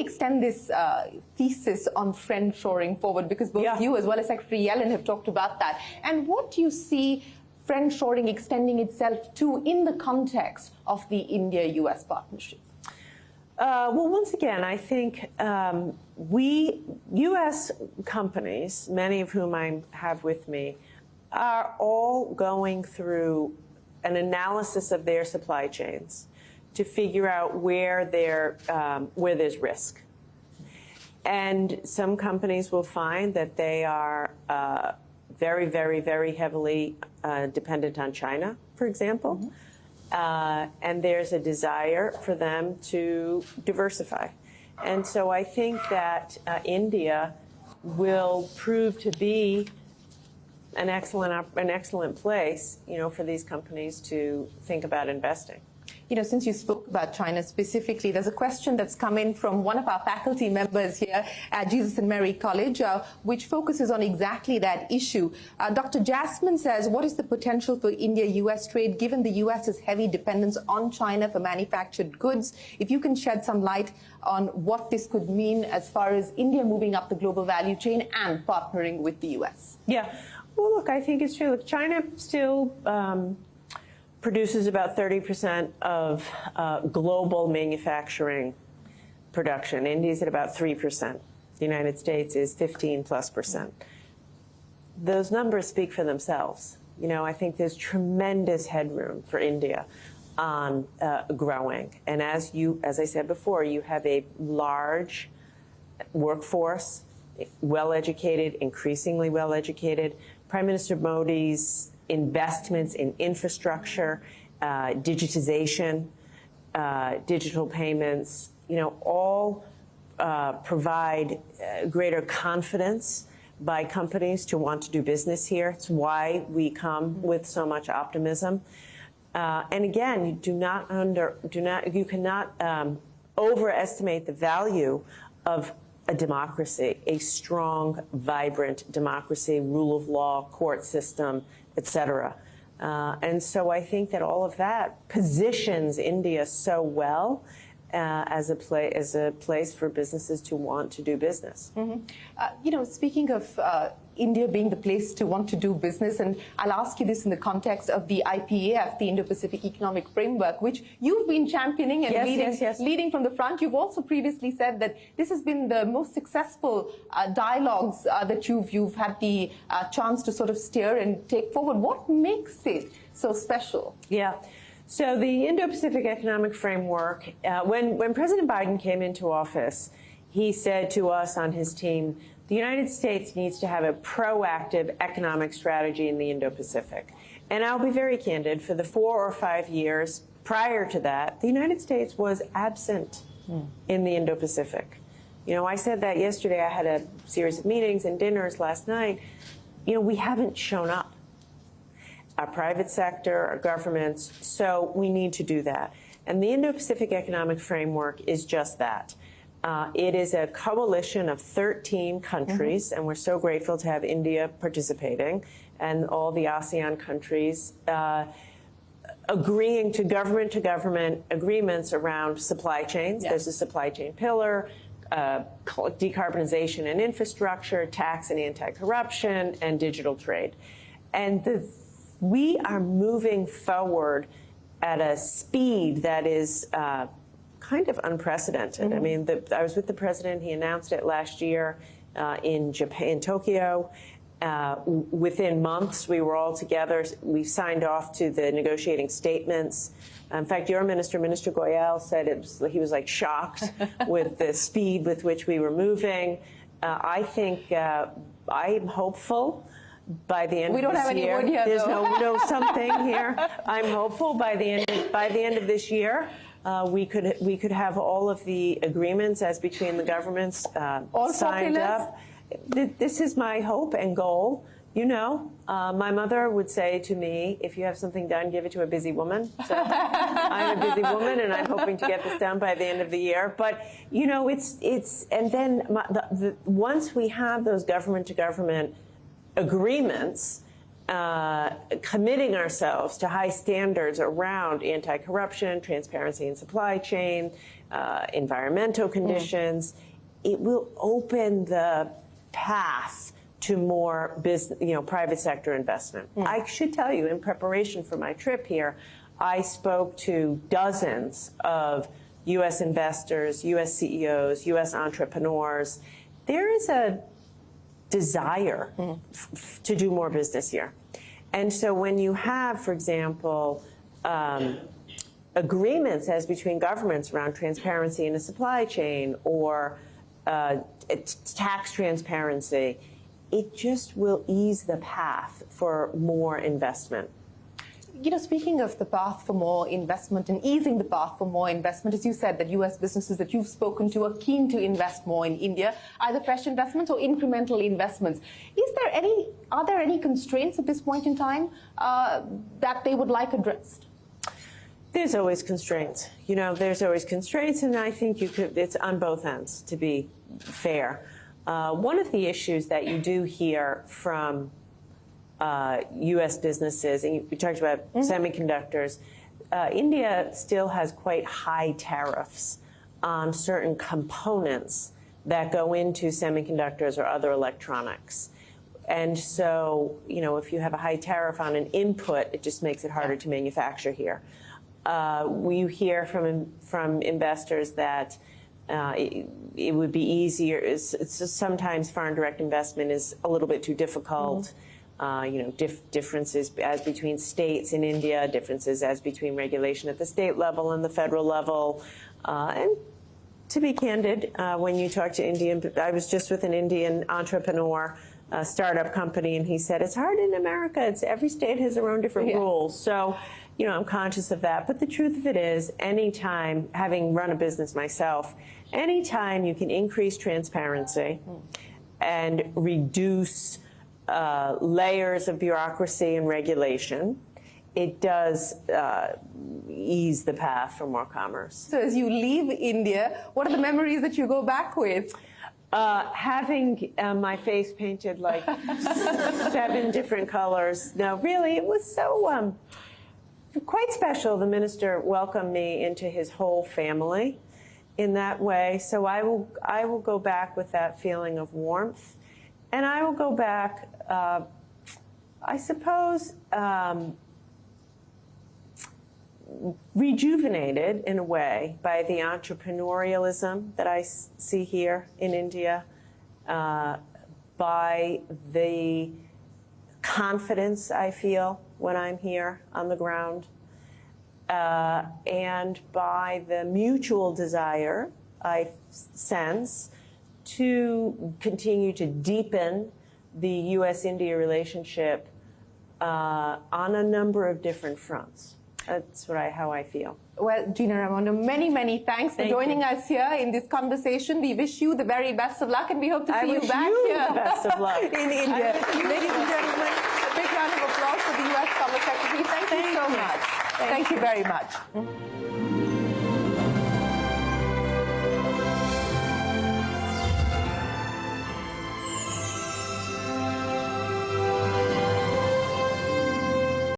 extend this thesis on friendshoring forward? Because both you as well as Secretary Yellen have talked about that. And what do you see friendshoring extending itself to in the context of the India-U.S. partnership? Well, once again, I think U.S. companies, many of whom I have with me, are all going through an analysis of their supply chains to figure out where there's risk. And some companies will find that they are very, very, very heavily dependent on China, for example. And there's a desire for them to diversify. And so I think that India will prove to be an excellent place, for these companies to think about investing. Since you spoke about China specifically, there's a question that's come in from one of our faculty members here at Jesus and Mary College, which focuses on exactly that issue. Dr. Jasmine says, what is the potential for India-U.S. trade given the U.S.'s heavy dependence on China for manufactured goods? If you can shed some light on what this could mean as far as India moving up the global value chain and partnering with the U.S. Yeah. Well, look, I think it's true. Look, China still produces about 30% of global manufacturing production. India's at about 3%. The United States is 15+%. Those numbers speak for themselves. I think there's tremendous headroom for India on growing. And as I said before, you have a large workforce, well-educated, increasingly well-educated. Prime Minister Modi's investments in infrastructure, digitization, digital payments, all provide greater confidence by companies to want to do business here. It's why we come with so much optimism. And again, you cannot overestimate the value of a democracy, a strong, vibrant democracy, rule of law, court system, etc. And so I think that all of that positions India so well as a place for businesses to want to do business. Speaking of India being the place to want to do business, and I'll ask you this in the context of the IPAF, the Indo-Pacific Economic Framework, which you've been championing and leading from the front. You've also previously said that this has been the most successful dialogues that you've had the chance to sort of steer and take forward. What makes it so special? Yeah. So the Indo-Pacific Economic Framework, when President Biden came into office, he said to us on his team, the United States needs to have a proactive economic strategy in the Indo-Pacific. And I'll be very candid, for the 4 or 5 years prior to that, the United States was absent in the Indo-Pacific. I said that yesterday. I had a series of meetings and dinners last night. We haven't shown up. Our private sector, our governments, so we need to do that. And the Indo-Pacific Economic Framework is just that. It is a coalition of 13 countries, and we're so grateful to have India participating, and all the ASEAN countries agreeing to government agreements around supply chains. There's a supply chain pillar, decarbonization and infrastructure, tax and anti-corruption, and digital trade. And we are moving forward at a speed that is kind of unprecedented. I mean, I was with the president. He announced it last year in Tokyo. Within months, we were all together. We signed off to the negotiating statements. In fact, your minister, Minister Goyal, said he was like shocked with the speed with which we were moving. I think I'm hopeful. By the end of this year, we don't have any word here, there's no something here. I'm hopeful by the end of this year, we could have all of the agreements as between the governments signed up. This is my hope and goal. My mother would say to me, if you have something done, give it to a busy woman. So I'm a busy woman, and I'm hoping to get this done by the end of the year. But, and then once we have those government-to-government agreements, committing ourselves to high standards around anti-corruption, transparency in supply chain, environmental conditions, it will open the path to more business, private sector investment. I should tell you, in preparation for my trip here, I spoke to dozens of U.S. investors, U.S. CEOs, U.S. entrepreneurs. There is a desire to do more business here. And so when you have, for example, agreements as between governments around transparency in the supply chain or tax transparency, it just will ease the path for more investment. Speaking of the path for more investment and easing the path for more investment, as you said, that U.S. businesses that you've spoken to are keen to invest more in India, either fresh investments or incremental investments. Are there any constraints at this point in time that they would like addressed? There's always constraints. There's always constraints, and I think it's on both ends, to be fair. One of the issues that you do hear from U.S. businesses, and we talked about semiconductors, India still has quite high tariffs on certain components that go into semiconductors or other electronics. And so, if you have a high tariff on an input, it just makes it harder to manufacture here. We hear from investors that it would be easier. Sometimes foreign direct investment is a little bit too difficult. Differences as between states in India, differences as between regulation at the state level and the federal level. And to be candid, when you talk to Indian, I was just with an Indian entrepreneur, a startup company, and he said, it's hard in America. Every state has their own different rules. So, I'm conscious of that. But the truth of it is, anytime, having run a business myself, anytime you can increase transparency and reduce layers of bureaucracy and regulation, it does ease the path for more commerce. So as you leave India, what are the memories that you go back with? Having my face painted like 7 different colors. No, really, it was so quite special. The minister welcomed me into his whole family in that way. So I will go back with that feeling of warmth. And I will go back, I suppose, rejuvenated in a way by the entrepreneurialism that I see here in India, by the confidence I feel when I'm here on the ground, and by the mutual desire I sense to continue to deepen the U.S.-India relationship on a number of different fronts. That's how I feel. Well, Gina Raimondo, many, many thanks for joining us here in this conversation. We wish you the very best of luck, and we hope to see you back here the best of luck. in India. Ladies and gentlemen, a big round of applause for the U.S. Commerce Secretary. Thank you so much. Thank you very much.